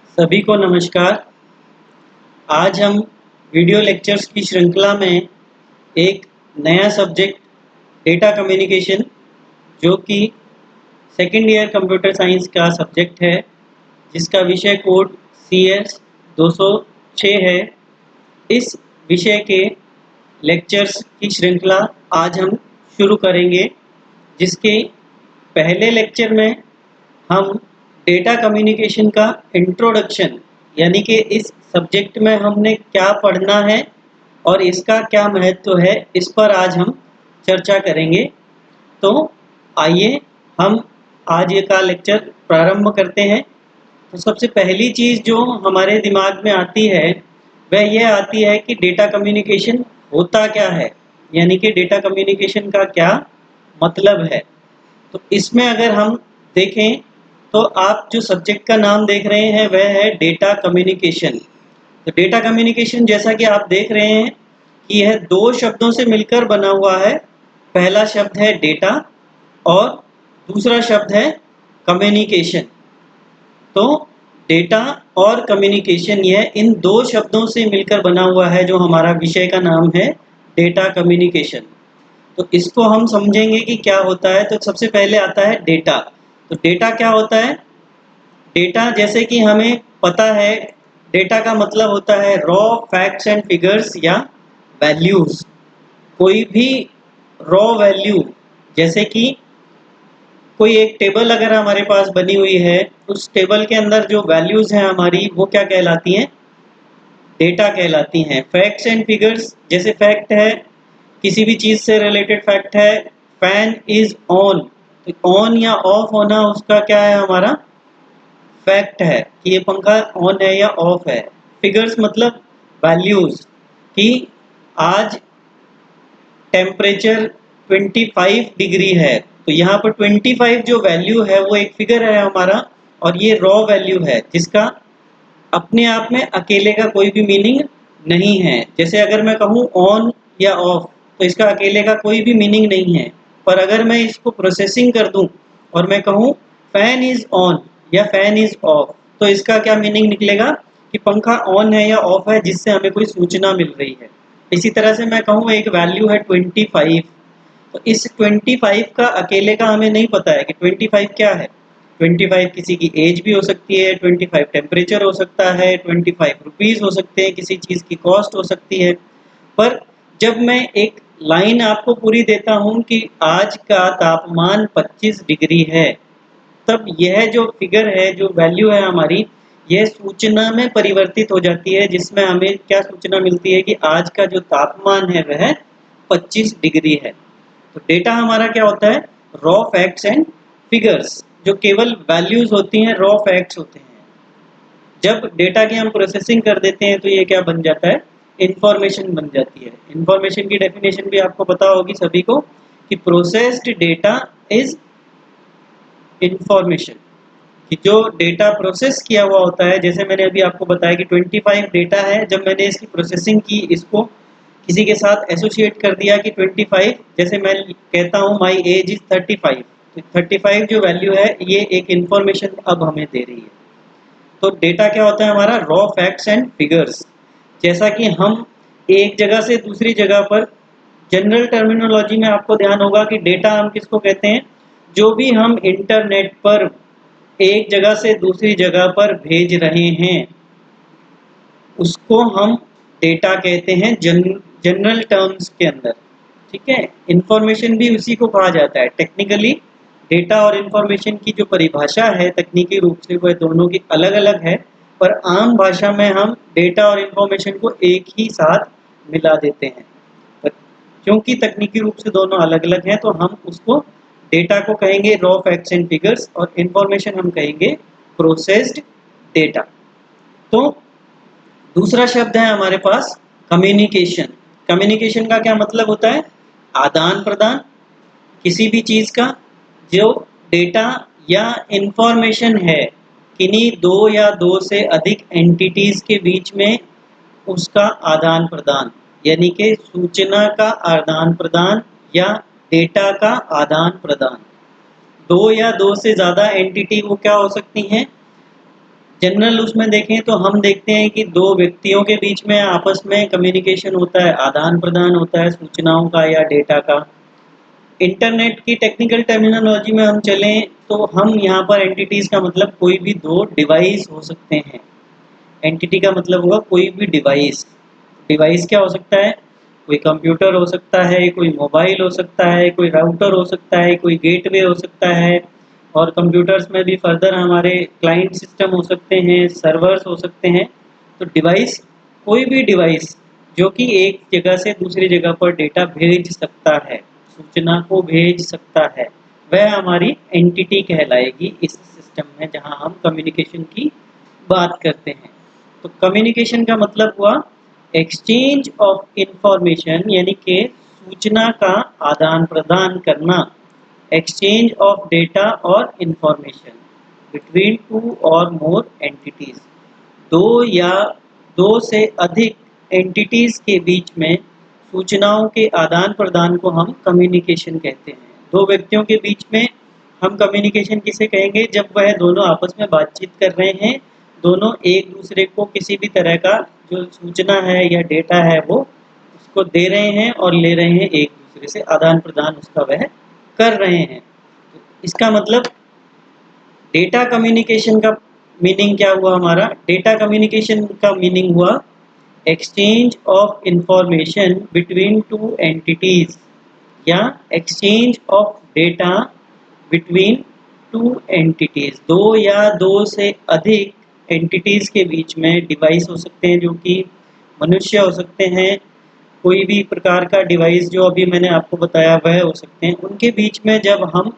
सभी को नमस्कार। आज हम वीडियो लेक्चर्स की श्रृंखला में एक नया सब्जेक्ट डेटा कम्युनिकेशन, जो कि सेकेंड ईयर कंप्यूटर साइंस का सब्जेक्ट है, जिसका विषय कोड CS 206 है। इस विषय के लेक्चर्स की श्रृंखला आज हम शुरू करेंगे, जिसके पहले लेक्चर में हम डेटा कम्युनिकेशन का इंट्रोडक्शन, यानी कि इस सब्जेक्ट में हमने क्या पढ़ना है और इसका क्या महत्व है, इस पर आज हम चर्चा करेंगे। तो आइए हम आज ये का लेक्चर प्रारंभ करते हैं। तो सबसे पहली चीज़ जो हमारे दिमाग में आती है वह यह आती है कि डेटा कम्युनिकेशन होता क्या है, यानी कि डेटा कम्युनिकेशन का क्या मतलब है। तो इसमें अगर हम देखें तो आप जो सब्जेक्ट का नाम देख रहे हैं वह है डेटा कम्युनिकेशन। तो डेटा कम्युनिकेशन, जैसा कि आप देख रहे हैं कि यह दो शब्दों से मिलकर बना हुआ है। पहला शब्द है डेटा और दूसरा शब्द है कम्युनिकेशन। तो डेटा और कम्युनिकेशन, यह इन दो शब्दों से मिलकर बना हुआ है, जो हमारा विषय का नाम है डेटा कम्युनिकेशन। तो इसको हम समझेंगे कि क्या होता है। तो सबसे पहले आता है डेटा। तो डेटा क्या होता है? डेटा, जैसे कि हमें पता है, डेटा का मतलब होता है रॉ फैक्ट्स एंड फिगर्स या वैल्यूज। कोई भी रॉ वैल्यू, जैसे कि कोई एक टेबल अगर हमारे पास बनी हुई है, उस टेबल के अंदर जो वैल्यूज हैं हमारी, वो क्या कहलाती हैं? डेटा कहलाती हैं। फैक्ट्स एंड फिगर्स, जैसे फैक्ट है, किसी भी चीज़ से रिलेटेड फैक्ट है, फैन इज ऑन, तो ऑन या ऑफ होना उसका क्या है? हमारा फैक्ट है कि ये पंखा ऑन है या ऑफ है। फिगर्स मतलब वैल्यूज, कि आज टेम्परेचर 25 डिग्री है, तो यहाँ पर 25 जो वैल्यू है वो एक फिगर है हमारा, और ये रॉ वैल्यू है जिसका अपने आप में अकेले का कोई भी मीनिंग नहीं है। जैसे अगर मैं कहूँ ऑन या ऑफ, तो इसका अकेले का कोई भी मीनिंग नहीं है। पर अगर मैं इसको प्रोसेसिंग कर दूं और मैं कहूँ फैन इज ऑन या फैन इज ऑफ, तो इसका क्या मीनिंग निकलेगा कि पंखा ऑन है या ऑफ है, जिससे हमें कोई सूचना मिल रही है। इसी तरह से मैं कहूँ एक वैल्यू है 25, तो इस 25 का अकेले का हमें नहीं पता है कि 25 क्या है। 25 किसी की एज भी हो सकती है, 25 टेम्परेचर हो सकता है, 25 रुपीज़ हो सकते हैं, किसी चीज़ की कॉस्ट हो सकती है। पर जब मैं एक लाइन आपको पूरी देता हूँ कि आज का तापमान 25 डिग्री है, तब यह जो फिगर है, जो वैल्यू है हमारी, यह सूचना में परिवर्तित हो जाती है, जिसमें हमें क्या सूचना मिलती है कि आज का जो तापमान है वह 25 डिग्री है। तो डेटा हमारा क्या होता है? रॉ फैक्ट्स एंड फिगर्स, जो केवल वैल्यूज होती हैं, रॉ फैक्ट्स होते हैं। जब डेटा की हम प्रोसेसिंग कर देते हैं तो ये क्या बन जाता है? इंफॉर्मेशन बन जाती है। इंफॉर्मेशन की डेफिनेशन भी आपको पता होगी सभी को, कि प्रोसेस्ड डेटा इज इंफॉर्मेशन। कि जो डेटा प्रोसेस किया हुआ होता है, जैसे मैंने अभी आपको बताया कि 25 डेटा है, जब मैंने इसकी प्रोसेसिंग की, इसको किसी के साथ एसोसिएट कर दिया कि 25, जैसे मैं कहता हूँ माई एज इज 35, तो 35 जो वैल्यू है ये एक इंफॉर्मेशन अब हमें दे रही है। तो डेटा क्या होता है हमारा? Raw facts and figures. जैसा कि हम एक जगह से दूसरी जगह पर, जनरल टर्मिनोलॉजी में आपको ध्यान होगा कि डेटा हम किसको कहते हैं? जो भी हम इंटरनेट पर एक जगह से दूसरी जगह पर भेज रहे हैं, उसको हम डेटा कहते हैं जनरल टर्म्स के अंदर। ठीक है, इंफॉर्मेशन भी उसी को कहा जाता है। टेक्निकली डेटा और इंफॉर्मेशन की जो परिभाषा है तकनीकी रूप से, वह दोनों की अलग अलग है, पर आम भाषा में हम डेटा और इंफॉर्मेशन को एक ही साथ मिला देते हैं। पर क्योंकि तकनीकी रूप से दोनों अलग अलग हैं, तो हम उसको डेटा को कहेंगे रॉ फैक्ट्स एंड फिगर्स, और इंफॉर्मेशन हम कहेंगे प्रोसेस्ड डेटा। तो दूसरा शब्द है हमारे पास कम्युनिकेशन। कम्युनिकेशन का क्या मतलब होता है? आदान प्रदान किसी भी चीज़ का, जो डेटा या इंफॉर्मेशन है, किन्हीं दो या दो से अधिक एंटिटीज़ के बीच में उसका आदान प्रदान, यानी कि सूचना का आदान प्रदान या डेटा का आदान प्रदान। दो या दो से ज़्यादा एंटिटी वो क्या हो सकती हैं? जनरल उसमें देखें तो हम देखते हैं कि दो व्यक्तियों के बीच में आपस में कम्युनिकेशन होता है, आदान प्रदान होता है सूचनाओं का या डेटा का। इंटरनेट की टेक्निकल टर्मिनोलॉजी में हम चलें तो हम यहाँ पर एंटिटीज़ का मतलब कोई भी दो डिवाइस हो सकते हैं। एंटिटी का मतलब होगा कोई भी डिवाइस। डिवाइस क्या हो सकता है? कोई कंप्यूटर हो सकता है, कोई मोबाइल हो सकता है, कोई राउटर हो सकता है, कोई गेटवे हो सकता है, और कंप्यूटर्स में भी फर्दर हमारे क्लाइंट सिस्टम हो सकते हैं, सर्वर्स हो सकते हैं। तो डिवाइस, कोई भी डिवाइस जो कि एक जगह से दूसरी जगह पर डेटा भेज सकता है, सूचना को भेज सकता है, वह हमारी एंटिटी कहलाएगी इस सिस्टम में जहाँ हम कम्युनिकेशन की बात करते हैं। तो कम्युनिकेशन का मतलब हुआ एक्सचेंज ऑफ इंफॉर्मेशन, यानी कि सूचना का आदान प्रदान करना, एक्सचेंज ऑफ डेटा और इंफॉर्मेशन बिटवीन टू और मोर एंटिटीज, दो या दो से अधिक एंटिटीज के बीच में सूचनाओं के आदान प्रदान को हम कम्युनिकेशन कहते हैं। दो व्यक्तियों के बीच में हम कम्युनिकेशन किसे कहेंगे? जब वह दोनों आपस में बातचीत कर रहे हैं, दोनों एक दूसरे को किसी भी तरह का जो सूचना है या डेटा है वो उसको दे रहे हैं और ले रहे हैं, एक दूसरे से आदान प्रदान उसका वह कर रहे हैं। तो इसका मतलब डेटा कम्युनिकेशन का मीनिंग क्या हुआ हमारा? डेटा कम्युनिकेशन का मीनिंग हुआ exchange of information between two entities, या exchange of data between two entities, दो या दो से अधिक एंटिटीज के बीच में। डिवाइस हो सकते हैं जो कि मनुष्य हो सकते हैं, कोई भी प्रकार का डिवाइस जो अभी मैंने आपको बताया वह हो सकते हैं। उनके बीच में जब हम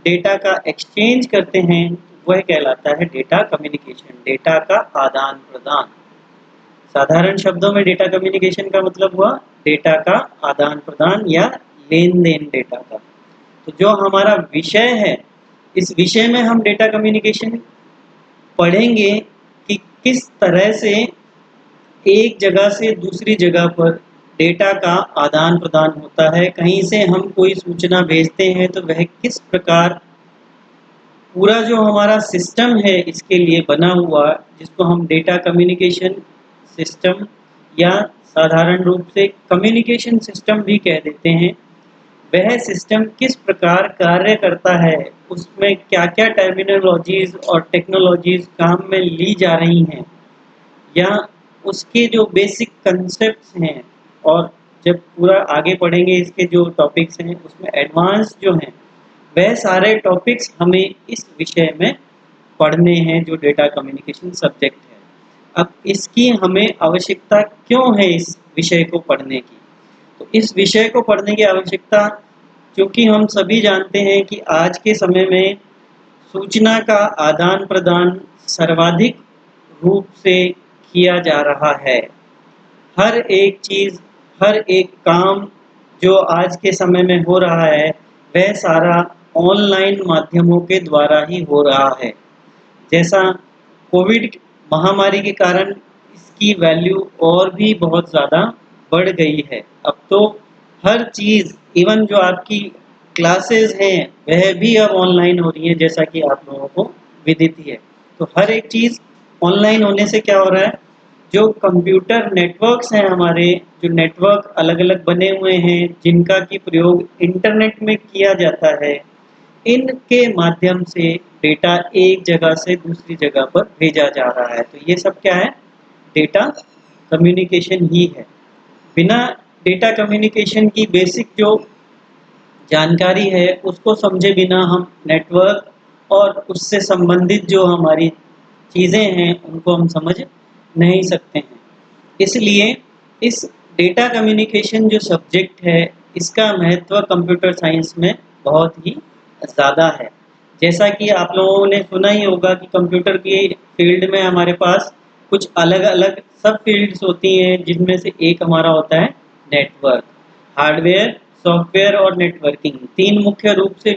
डेटा का एक्सचेंज करते हैं वह कहलाता है डेटा कम्युनिकेशन, डेटा का आदान प्रदान। साधारण शब्दों में डेटा कम्युनिकेशन का मतलब हुआ डेटा का आदान प्रदान या लेन देन डेटा का। तो जो हमारा विषय है, इस विषय में हम डेटा कम्युनिकेशन पढ़ेंगे कि किस तरह से एक जगह से दूसरी जगह पर डेटा का आदान प्रदान होता है। कहीं से हम कोई सूचना भेजते हैं तो वह किस प्रकार पूरा जो हमारा सिस्टम है इसके लिए बना हुआ, जिसको हम डेटा कम्युनिकेशन सिस्टम या साधारण रूप से कम्युनिकेशन सिस्टम भी कह देते हैं, वह सिस्टम किस प्रकार कार्य करता है, उसमें क्या क्या टर्मिनोलॉजीज और टेक्नोलॉजीज काम में ली जा रही हैं, या उसके जो बेसिक कंसेप्ट्स हैं, और जब पूरा आगे पढ़ेंगे इसके जो टॉपिक्स हैं उसमें एडवांस जो हैं, वह सारे टॉपिक्स हमें इस विषय में पढ़ने हैं जो डेटा कम्युनिकेशन सब्जेक्ट है। अब इसकी हमें आवश्यकता क्यों है इस विषय को पढ़ने की? तो इस विषय को पढ़ने की आवश्यकता, क्योंकि हम सभी जानते हैं कि आज के समय में सूचना का आदान प्रदान सर्वाधिक रूप से किया जा रहा है। हर एक चीज़, हर एक काम जो आज के समय में हो रहा है वह सारा ऑनलाइन माध्यमों के द्वारा ही हो रहा है। जैसा कोविड महामारी के कारण इसकी वैल्यू और भी बहुत ज़्यादा बढ़ गई है। अब तो हर चीज़, इवन जो आपकी क्लासेस हैं वह भी अब ऑनलाइन हो रही हैं, जैसा कि आप लोगों को विदित ही है। तो हर एक चीज़ ऑनलाइन होने से क्या हो रहा है, जो कंप्यूटर नेटवर्क्स हैं हमारे, जो नेटवर्क अलग अलग बने हुए हैं जिनका की प्रयोग इंटरनेट में किया जाता है, इनके माध्यम से डेटा एक जगह से दूसरी जगह पर भेजा जा रहा है। तो ये सब क्या है? डेटा कम्युनिकेशन ही है। बिना डेटा कम्युनिकेशन की बेसिक जो जानकारी है उसको समझे बिना हम नेटवर्क और उससे संबंधित जो हमारी चीज़ें हैं उनको हम समझ नहीं सकते हैं। इसलिए इस डेटा कम्युनिकेशन जो सब्जेक्ट है इसका महत्व कंप्यूटर साइंस में बहुत ही ज़्यादा है। जैसा कि आप लोगों ने सुना ही होगा कि कंप्यूटर की फील्ड में हमारे पास कुछ अलग अलग सब फील्ड्स होती हैं, जिनमें से एक हमारा होता है नेटवर्क। हार्डवेयर, सॉफ्टवेयर और नेटवर्किंग, तीन मुख्य रूप से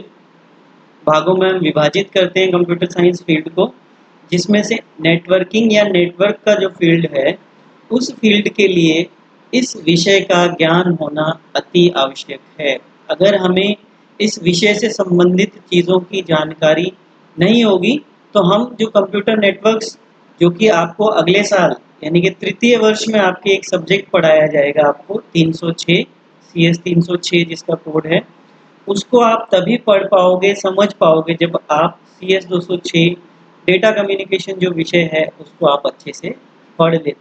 भागों में हम विभाजित करते हैं कंप्यूटर साइंस फील्ड को, जिसमें से नेटवर्किंग या नेटवर्क का जो फील्ड है उस फील्ड के लिए इस विषय का ज्ञान होना अति आवश्यक है। अगर हमें इस विषय से संबंधित चीज़ों की जानकारी नहीं होगी तो हम जो कंप्यूटर नेटवर्क्स जो कि आपको अगले साल यानी कि तृतीय वर्ष में आपके एक सब्जेक्ट पढ़ाया जाएगा आपको 306 CS 306 जिसका कोड है। उसको आप तभी पढ़ पाओगे, समझ पाओगे जब आप CS 206 डेटा कम्युनिकेशन जो विषय है उसको आप अच्छे से पढ़ लेते हैं।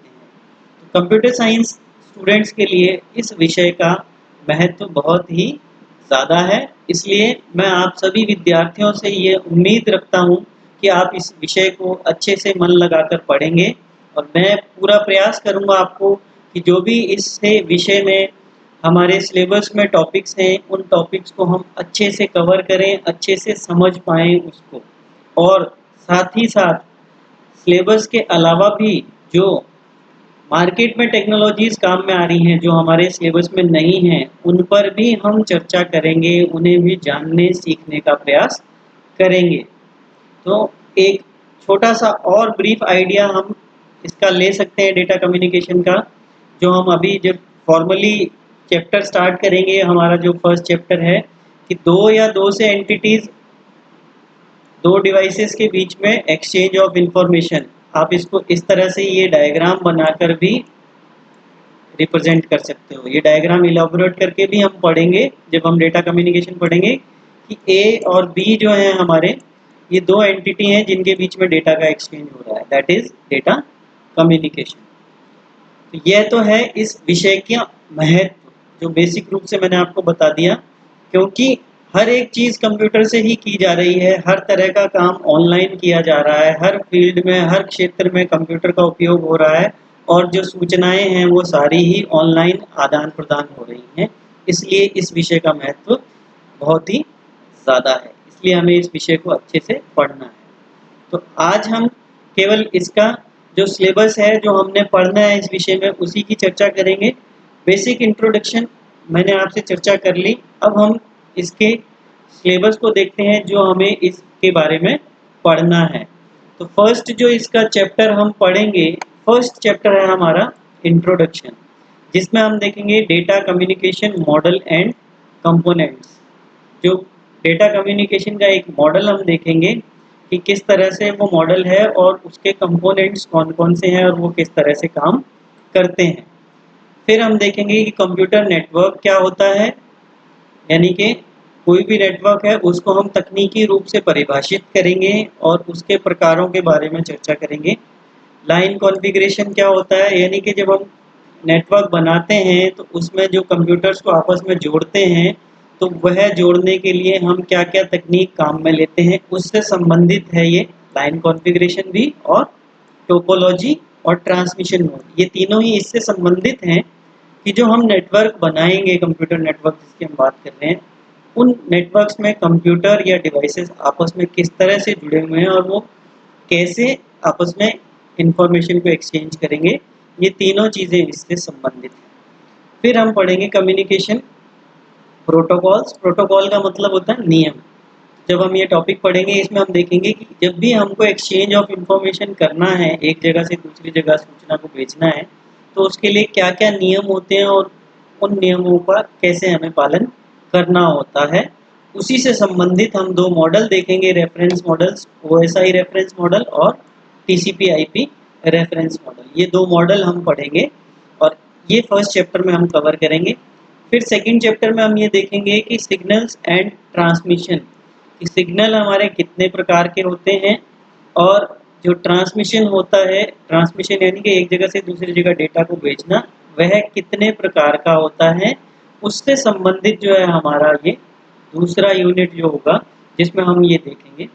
तो कंप्यूटर साइंस स्टूडेंट्स के लिए इस विषय का महत्व बहुत ही ज़्यादा है, इसलिए मैं आप सभी विद्यार्थियों से ये उम्मीद रखता हूँ कि आप इस विषय को अच्छे से मन लगाकर पढ़ेंगे और मैं पूरा प्रयास करूँगा आपको कि जो भी इससे विषय में हमारे सिलेबस में टॉपिक्स हैं उन टॉपिक्स को हम अच्छे से कवर करें, अच्छे से समझ पाएँ उसको। और साथ ही साथ सिलेबस के अलावा भी जो मार्केट में टेक्नोलॉजीज़ काम में आ रही हैं, जो हमारे सिलेबस में नहीं हैं, उन पर भी हम चर्चा करेंगे, उन्हें भी जानने सीखने का प्रयास करेंगे। तो एक छोटा-सा और ब्रीफ आइडिया हम इसका ले सकते हैं डेटा कम्युनिकेशन का, जो हम अभी जब फॉर्मली चैप्टर स्टार्ट करेंगे, हमारा जो फर्स्ट चैप्टर है कि 2 या 2 से एंटिटीज़, 2 डिवाइसेस के बीच में एक्सचेंज ऑफ इंफॉर्मेशन, आप इसको इस तरह से ये डायग्राम बनाकर भी रिप्रेजेंट कर सकते हो। ये डायग्राम इलैबोरेट करके भी हम पढ़ेंगे जब हम डेटा कम्युनिकेशन पढ़ेंगे कि ए और बी जो हैं हमारे, ये 2 एंटिटी हैं जिनके बीच में डेटा का एक्सचेंज हो रहा है, दैट इज डेटा कम्युनिकेशन। तो यह तो है इस विषय का महत्व, जो बेसिक रूप से मैंने आपको बता दिया, क्योंकि हर एक चीज़ कंप्यूटर से ही की जा रही है, हर तरह का काम ऑनलाइन किया जा रहा है, हर फील्ड में, हर क्षेत्र में कंप्यूटर का उपयोग हो रहा है और जो सूचनाएं हैं वो सारी ही ऑनलाइन आदान प्रदान हो रही हैं। इसलिए इस विषय का महत्व बहुत ही ज़्यादा है, इसलिए हमें इस विषय को अच्छे से पढ़ना है। तो आज हम केवल इसका जो सिलेबस है, जो हमने पढ़ना है इस विषय में, उसी की चर्चा करेंगे। बेसिक इंट्रोडक्शन मैंने आपसे चर्चा कर ली, अब हम इसके सिलेबस को देखते हैं जो हमें इसके बारे में पढ़ना है। तो फर्स्ट जो इसका चैप्टर हम पढ़ेंगे, फर्स्ट चैप्टर है हमारा इंट्रोडक्शन, जिसमें हम देखेंगे data communication model and components. जो डेटा कम्युनिकेशन का एक मॉडल हम देखेंगे कि किस तरह से वो मॉडल है और उसके कंपोनेंट्स कौन-कौन से हैं और वो किस तरह से काम करते हैं। फिर हम देखेंगे कि कंप्यूटर नेटवर्क क्या होता है, यानी कि कोई भी नेटवर्क है उसको हम तकनीकी रूप से परिभाषित करेंगे और उसके प्रकारों के बारे में चर्चा करेंगे। लाइन कॉन्फ़िगरेशन क्या होता है, यानी कि जब हम नेटवर्क बनाते हैं तो उसमें जो कंप्यूटर्स को आपस में जोड़ते हैं, तो वह जोड़ने के लिए हम क्या-क्या तकनीक काम में लेते हैं, उससे संबंधित है ये लाइन कॉन्फ़िगरेशन भी, और टोपोलॉजी और ट्रांसमिशन मोड, ये तीनों ही इससे संबंधित हैं कि जो हम नेटवर्क बनाएंगे, कंप्यूटर नेटवर्क जिसकी हम बात कर रहे हैं, उन नेटवर्क्स में कंप्यूटर या डिवाइसेस आपस में किस तरह से जुड़े हुए हैं और वो कैसे आपस में इंफॉर्मेशन को एक्सचेंज करेंगे, ये तीनों चीज़ें इससे संबंधित हैं। फिर हम पढ़ेंगे कम्युनिकेशन प्रोटोकॉल्स। प्रोटोकॉल का मतलब होता है नियम। जब हम ये टॉपिक पढ़ेंगे इसमें हम देखेंगे कि जब भी हमको एक्सचेंज ऑफ इंफॉर्मेशन करना है, एक जगह से दूसरी जगह सूचना को भेजना है, तो उसके लिए क्या-क्या नियम होते हैं और उन नियमों का कैसे हमें पालन करना होता है। उसी से संबंधित हम 2 मॉडल देखेंगे, reference models, OSI reference model और TCP/IP रेफरेंस मॉडल। ये 2 मॉडल हम पढ़ेंगे और ये फर्स्ट चैप्टर में हम कवर करेंगे। फिर सेकंड चैप्टर में हम ये देखेंगे कि सिग्नल्स एंड ट्रांसमिशन, कि सिग्नल हमारे कितने प्रकार के होते हैं और जो ट्रांसमिशन होता है, ट्रांसमिशन यानी कि एक जगह से दूसरी जगह डेटा को भेजना, वह कितने प्रकार का होता है। उससे संबंधित जो है हमारा ये दूसरा यूनिट जो होगा, जिसमें हम ये देखेंगे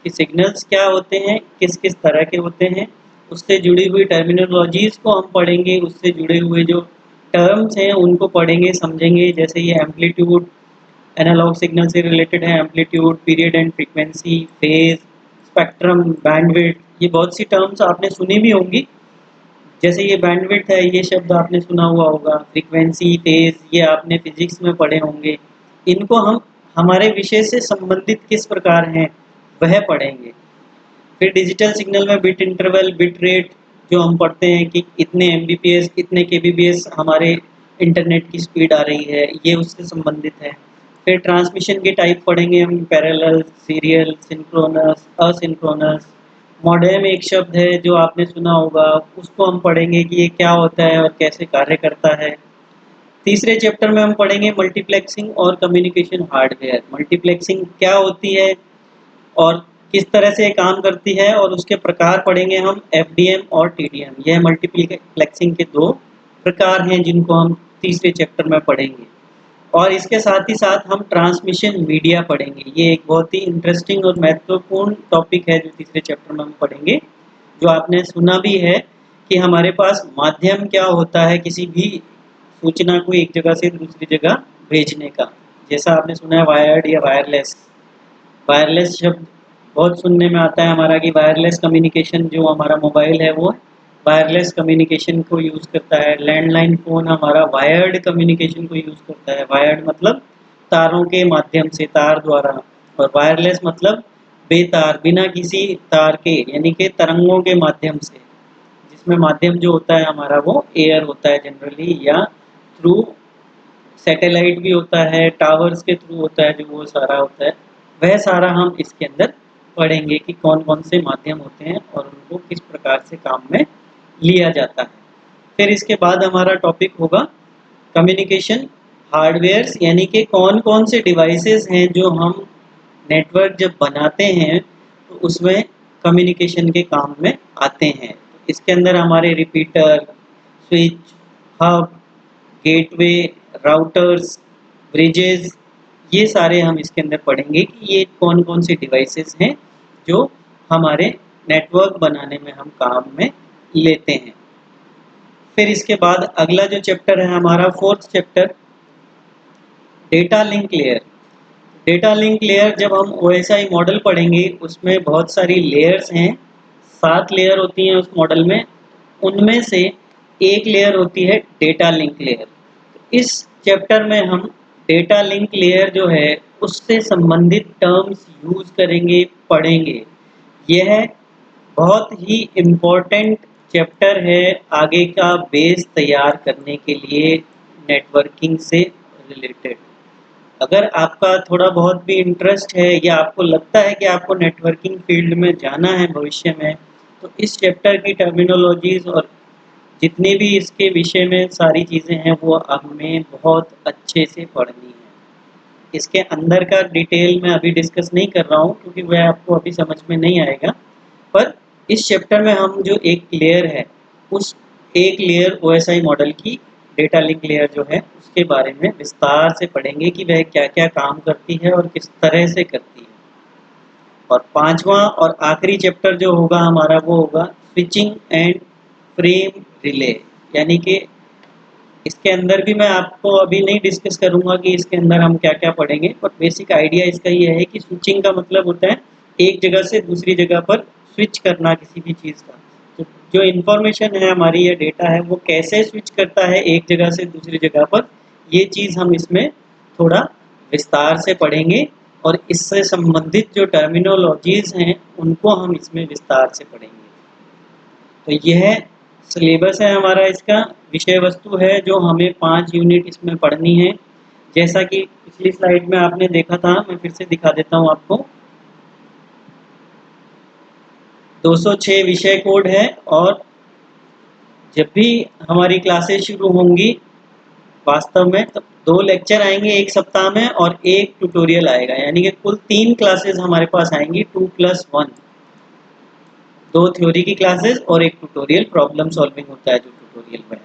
कि सिग्नल्स क्या होते हैं, किस किस तरह के होते हैं, उससे जुड़ी हुई टर्मिनोलॉजीज़ को हम पढ़ेंगे, उससे जुड़े हुए जो टर्म्स हैं उनको पढ़ेंगे, समझेंगे। जैसे ये एम्पलीट्यूड एनालॉग सिग्नल से रिलेटेड है, amplitude, period and frequency, phase, spectrum, bandwidth, ये बहुत सी टर्म्स आपने सुनी भी होंगी। जैसे ये बैंडविड्थ है, ये शब्द आपने सुना हुआ होगा, फ्रीक्वेंसी, फेज, ये आपने फिजिक्स में पढ़े होंगे। इनको हम हमारे विषय से संबंधित किस प्रकार हैं वह पढ़ेंगे। फिर डिजिटल सिग्नल में बिट इंटरवल, बिट रेट जो हम पढ़ते हैं कि इतने एमबीपीएस, इतने केबीपीएस हमारे इंटरनेट की स्पीड आ रही है, ये उससे संबंधित है। फिर ट्रांसमिशन के टाइप पढ़ेंगे हम, parallel, serial, synchronous, asynchronous, modem एक शब्द है जो आपने सुना होगा, उसको हम पढ़ेंगे कि ये क्या होता है और कैसे कार्य करता है। तीसरे चैप्टर में हम पढ़ेंगे मल्टीप्लेक्सिंग और कम्युनिकेशन हार्डवेयर। मल्टीप्लेक्सिंग क्या होती है और किस तरह से काम करती है, और उसके प्रकार पढ़ेंगे हम एफडीएम और टीडीएम। यह मल्टीप्लेक्सिंग के दो प्रकार हैं जिनको हम तीसरे चैप्टर में पढ़ेंगे। और इसके साथ ही साथ हम ट्रांसमिशन मीडिया पढ़ेंगे। ये एक बहुत ही इंटरेस्टिंग और महत्वपूर्ण टॉपिक है जो तीसरे चैप्टर में हम पढ़ेंगे। जो आपने सुना भी है कि हमारे पास माध्यम क्या होता है किसी भी सूचना को एक जगह से दूसरी जगह भेजने का। जैसा आपने सुना है वायर्ड या वायरलेस। वायरलेस शब्द बहुत सुनने में आता है हमारा कि वायरलेस कम्युनिकेशन जो हमारा मोबाइल है वो वायरलेस कम्युनिकेशन को यूज़ करता है। लैंडलाइन फ़ोन हमारा वायर्ड कम्युनिकेशन को यूज़ करता है। वायर्ड मतलब तारों के माध्यम से, तार द्वारा, और वायरलेस मतलब बेतार, बिना किसी तार के, यानी कि तरंगों के माध्यम से, जिसमें माध्यम जो होता है हमारा वो एयर होता है जनरली, या थ्रू सैटेलाइट भी होता है, टावर्स के थ्रू होता है, जो वो सारा होता है। वह सारा हम इसके अंदर पढ़ेंगे कि कौन कौन से माध्यम होते हैं और उनको किस प्रकार से काम में लिया जाता है। फिर इसके बाद हमारा टॉपिक होगा कम्युनिकेशन हार्डवेयर्स, यानी कि कौन कौन से डिवाइसेस हैं जो हम नेटवर्क जब बनाते हैं तो उसमें कम्युनिकेशन के काम में आते हैं। इसके अंदर हमारे repeater, switch, hub, gateway, routers, bridges, ये सारे हम इसके अंदर पढ़ेंगे कि ये कौन कौन से डिवाइसेस हैं जो हमारे नेटवर्क बनाने में हम काम में लेते हैं। फिर इसके बाद अगला जो चैप्टर है हमारा fourth chapter, data link layer. Data link layer जब हम OSI मॉडल पढ़ेंगे उसमें बहुत सारी लेयर्स हैं, 7 लेयर होती हैं उस मॉडल में। उनमें से एक लेयर होती है डेटा लिंक लेयर। इस चैप्टर में हम डेटा लिंक लेयर जो है उससे संबंधित टर्म्स यूज करेंगे, पढ़ेंगे। यह बहुत ही इम्पोर्टेंट चैप्टर है आगे का बेस तैयार करने के लिए नेटवर्किंग से रिलेटेड। अगर आपका थोड़ा बहुत भी इंटरेस्ट है या आपको लगता है कि आपको नेटवर्किंग फील्ड में जाना है भविष्य में, तो इस चैप्टर की टर्मिनोलॉजीज और जितनी भी इसके विषय में सारी चीज़ें हैं वो हमें बहुत अच्छे से पढ़नी है। इसके अंदर का डिटेल मैं अभी डिस्कस नहीं कर रहा हूँ क्योंकि वह आपको अभी समझ में नहीं आएगा। पर इस चैप्टर में हम जो एक लेयर है, उस एक लेयर OSI मॉडल की डेटा लिंक लेयर जो है उसके बारे में विस्तार से पढ़ेंगे कि वह क्या क्या काम करती है और किस तरह से करती है। और पांचवा और आखिरी चैप्टर जो होगा हमारा वो होगा स्विचिंग एंड फ्रेम रिले। यानी कि इसके अंदर भी मैं आपको अभी नहीं डिस्कस करूंगा कि इसके अंदर हम क्या क्या पढ़ेंगे, पर बेसिक आइडिया इसका ये है कि स्विचिंग का मतलब होता है एक जगह से दूसरी जगह पर स्विच करना किसी भी चीज़ का। तो जो इन्फॉर्मेशन है हमारी, या डेटा है, वो कैसे स्विच करता है एक जगह से दूसरी जगह पर, ये चीज़ हम इसमें थोड़ा विस्तार से पढ़ेंगे। और इससे संबंधित जो टर्मिनोलॉजीज हैं उनको हम इसमें विस्तार से पढ़ेंगे। तो यह सिलेबस है हमारा, इसका विषय वस्तु है जो हमें 5 यूनिट इसमें पढ़नी है। जैसा कि पिछली स्लाइड में आपने देखा था, मैं फिर से दिखा देता हूँ आपको। 206 विषय कोड है और जब भी हमारी क्लासेस शुरू होंगी वास्तव में तो 2 लेक्चर आएंगे एक सप्ताह में और एक ट्यूटोरियल आएगा, यानी कि कुल 3 क्लासेस हमारे पास आएंगी, 2+1। 2 थ्योरी की क्लासेस और एक ट्यूटोरियल, प्रॉब्लम सॉल्विंग होता है जो ट्यूटोरियल में है।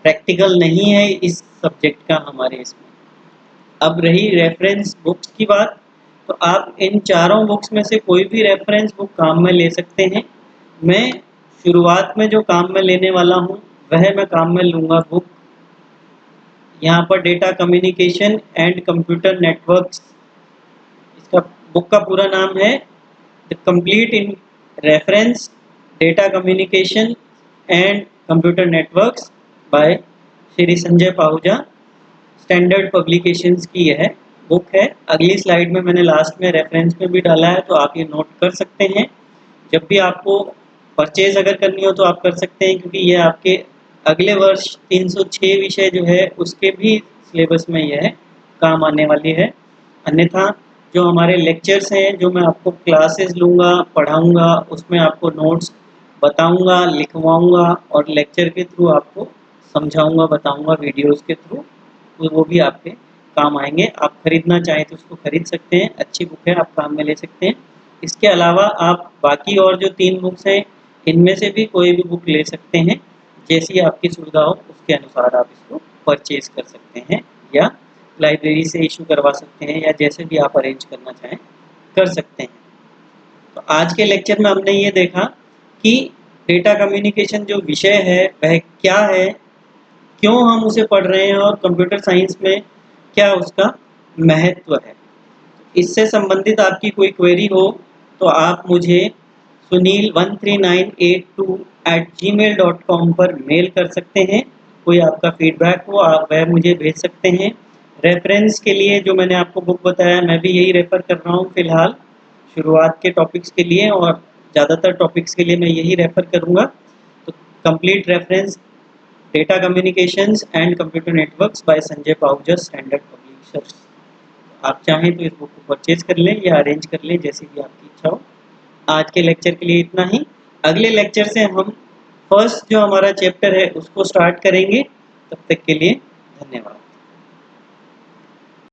प्रैक्टिकल नहीं है इस सब्जेक्ट का हमारे इसमें। अब रही रेफरेंस बुक्स की बात, तो आप इन चारों बुक्स में से कोई भी रेफरेंस बुक काम में ले सकते हैं। मैं शुरुआत में जो काम में लेने वाला हूँ वह मैं काम में लूँगा बुक, यहाँ पर data communication and computer networks, इसका बुक का पूरा नाम है the complete in reference data communication and computer networks by Shri Sanjay Pahuja. Standard publications की यह बुक है। अगली स्लाइड में मैंने लास्ट में रेफरेंस में भी डाला है, तो आप ये नोट कर सकते हैं। जब भी आपको परचेज अगर करनी हो तो आप कर सकते हैं, क्योंकि यह आपके अगले वर्ष 306 विषय जो है उसके भी सिलेबस में यह काम आने वाली है। अन्यथा जो हमारे लेक्चर्स हैं, जो मैं आपको क्लासेस लूँगा, पढ़ाऊँगा, उसमें आपको नोट्स बताऊँगा, लिखवाऊँगा और लेक्चर के थ्रू आपको समझाऊँगा, बताऊँगा वीडियोज़ के थ्रू, तो वो भी आपके काम आएँगे। आप खरीदना चाहें तो उसको खरीद सकते हैं, अच्छी बुक है, आप काम में ले सकते हैं। इसके अलावा आप बाकी और जो 3 बुक्स हैं, इनमें से भी कोई भी बुक ले सकते हैं, जैसी आपकी सुविधा हो उसके अनुसार आप इसको परचेज़ कर सकते हैं या लाइब्रेरी से इशू करवा सकते हैं या जैसे भी आप अरेंज करना चाहें कर सकते हैं। तो आज के लेक्चर में हमने ये देखा कि डेटा कम्युनिकेशन जो विषय है वह क्या है, क्यों हम उसे पढ़ रहे हैं और कंप्यूटर साइंस में क्या उसका महत्व है। इससे संबंधित आपकी कोई क्वेरी हो तो आप मुझे sunil13982@gmail.com पर मेल कर सकते हैं। कोई आपका फीडबैक हो आप वह मुझे भेज सकते हैं। रेफरेंस के लिए जो मैंने आपको बुक बताया मैं भी यही रेफ़र कर रहा हूँ फ़िलहाल शुरुआत के टॉपिक्स के लिए, और ज़्यादातर टॉपिक्स के लिए मैं यही रेफ़र करूँगा। तो complete reference data communications and computer networks by Sanjay Pahuja, standard publishers. आप चाहें तो इस बुक को परचेज कर लें या अरेंज कर लें, जैसी भी आपकी इच्छा हो। आज के लेक्चर के लिए इतना ही। अगले लेक्चर से हम फर्स्ट जो हमारा चैप्टर है उसको स्टार्ट करेंगे। तब तक के लिए धन्यवाद।